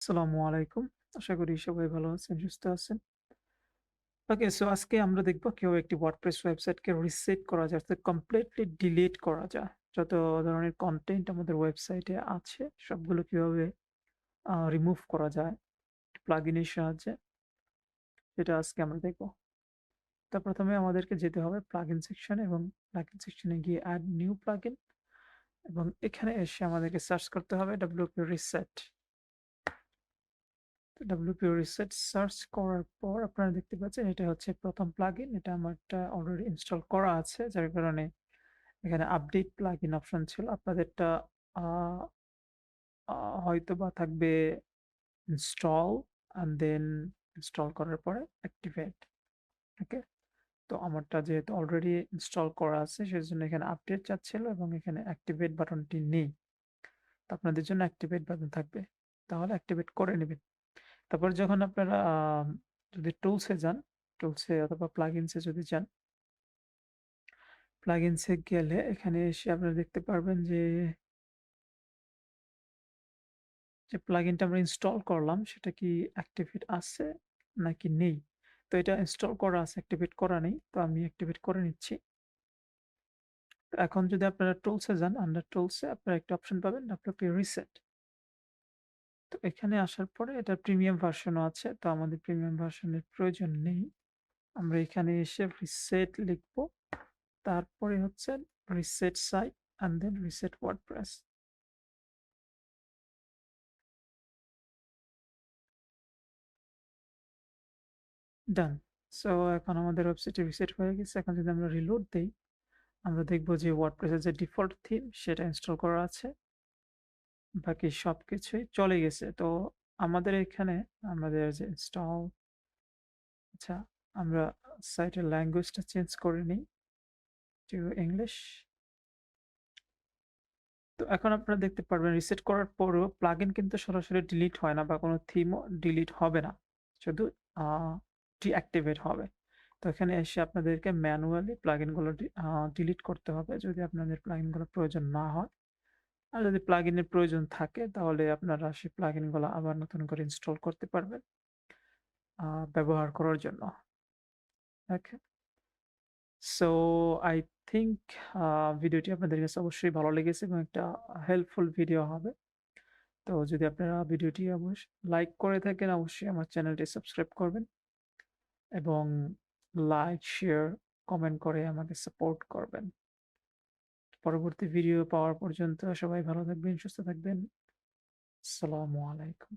আসসালামু আলাইকুম। আশা করি সবাই ভালো আছেন, সুস্থ আছেন। ওকে, সো আজকে আমরা দেখব কিভাবে একটি WordPress ওয়েবসাইটকে রিসেট করা যায়, অর্থাৎ কমপ্লিটলি ডিলিট করা যায়। যত ধরনের কনটেন্ট আমাদের ওয়েবসাইটে আছে সবগুলো কিভাবে রিমুভ করা যায় প্লাগইনের সাহায্যে, সেটা আজকে আমরা দেখব। তো প্রথমে আমাদেরকে যেতে হবে প্লাগইন সেকশনে এবং প্লাগইন সেকশনে গিয়ে অ্যাড নিউ প্লাগইন এবং এখানে এসে আমাদেরকে সার্চ করতে হবে WP reset. WP reset search করার পর আপনারা দেখতে পাচ্ছেন এটা হচ্ছে প্রথম প্লাগইন। এটা আমারটা অলরেডি ইনস্টল করা আছে, যার কারণে এখানে আপডেট প্লাগইন অপশন ছিল। আপনাদেরটা আ আ হয়তোবা থাকবে ইনস্টল অ্যান্ড দেন ইনস্টল করার পরে অ্যাক্টিভেট। ওকে? তো আমারটা যেহেতু অলরেডি ইনস্টল করা আছে সেজন্য এখানে আপডেট চাচ্ছিল এবং এখানে অ্যাক্টিভেট বাটনটি নেই। তো আপনাদের জন্য অ্যাক্টিভেট বাটন থাকবে। তাহলে অ্যাক্টিভেট করে নিবেন। তারপর যখন আপনারা যদি টুলসে যান, টুলসে অথবা প্লাগইনসে যদি যান, প্লাগইনসে গেলে এখানে এসে আপনারা দেখতে পারবেন যে প্লাগইনটা আমরা ইনস্টল করলাম সেটা কি অ্যাক্টিভেট আছে নাকি নেই। তো এটা ইনস্টল করা আছে, অ্যাক্টিভেট করা নেই। তো আমি অ্যাক্টিভেট করে নিচ্ছি। তো এখন যদি আপনারা টুলসে যান, আন্ডার টুলসে আপনারা একটা অপশন পাবেন WP রিসেট। তো এখানে আসার পরে এটা প্রিমিয়াম ভার্সনও আছে। তো আমাদের প্রিমিয়াম ভার্সনের প্রয়োজন নেই। আমরা এখানে এসে রিসেট লিখব। তারপরে হচ্ছে reset site and then reset WordPress. Done. So এখন আমাদের ওয়েবসাইটটি রিসেট হয়ে গেছে। এখন যদি আমরা রিলোড দেই, আমরা দেখব যে ওয়ার্ডপ্রেসের যে ডিফল্ট থিম সেটা ইনস্টল করা আছে। বাকি সবকিছুই চলে গেছে। তো আমাদের এখানে আমাদের যে ইনস্টল, আচ্ছা, আমরা সাইটের ল্যাঙ্গুয়েজটা চেঞ্জ করে নিই টু ইংলিশ। তো এখন আপনারা দেখতে পারবেন রিসেট করার পরেও প্লাগইন কিন্তু সরাসরি ডিলিট হয় না বা কোনো থিমও ডিলিট হবে না। শুধু আ ডিঅ্যাক্টিভেট হবে। তো এখানে এসে আপনাদেরকে ম্যানুয়ালি প্লাগইনগুলো ডিলিট করতে হবে যদি আপনাদের প্লাগইনগুলো প্রয়োজন না হয়। আর যদি প্লাগইনের প্রয়োজন থাকে তাহলে আপনারা সেই প্লাগইনগুলো আবার নতুন করে ইনস্টল করতে পারবেন ব্যবহার করার জন্য। ওকে? সো আই থিংক ভিডিওটি আপনাদের কাছে অবশ্যই ভালো লেগেছে এবং একটা হেল্পফুল ভিডিও হবে। তো যদি আপনারা ভিডিওটি লাইক করে থাকেন অবশ্যই আমার চ্যানেলটি সাবস্ক্রাইব করবেন এবং লাইক, শেয়ার, কমেন্ট করে আমাকে সাপোর্ট করবেন। পরবর্তী ভিডিও পাওয়ার পর্যন্ত সবাই ভালো থাকবেন, সুস্থ থাকবেন। আসসালামু আলাইকুম।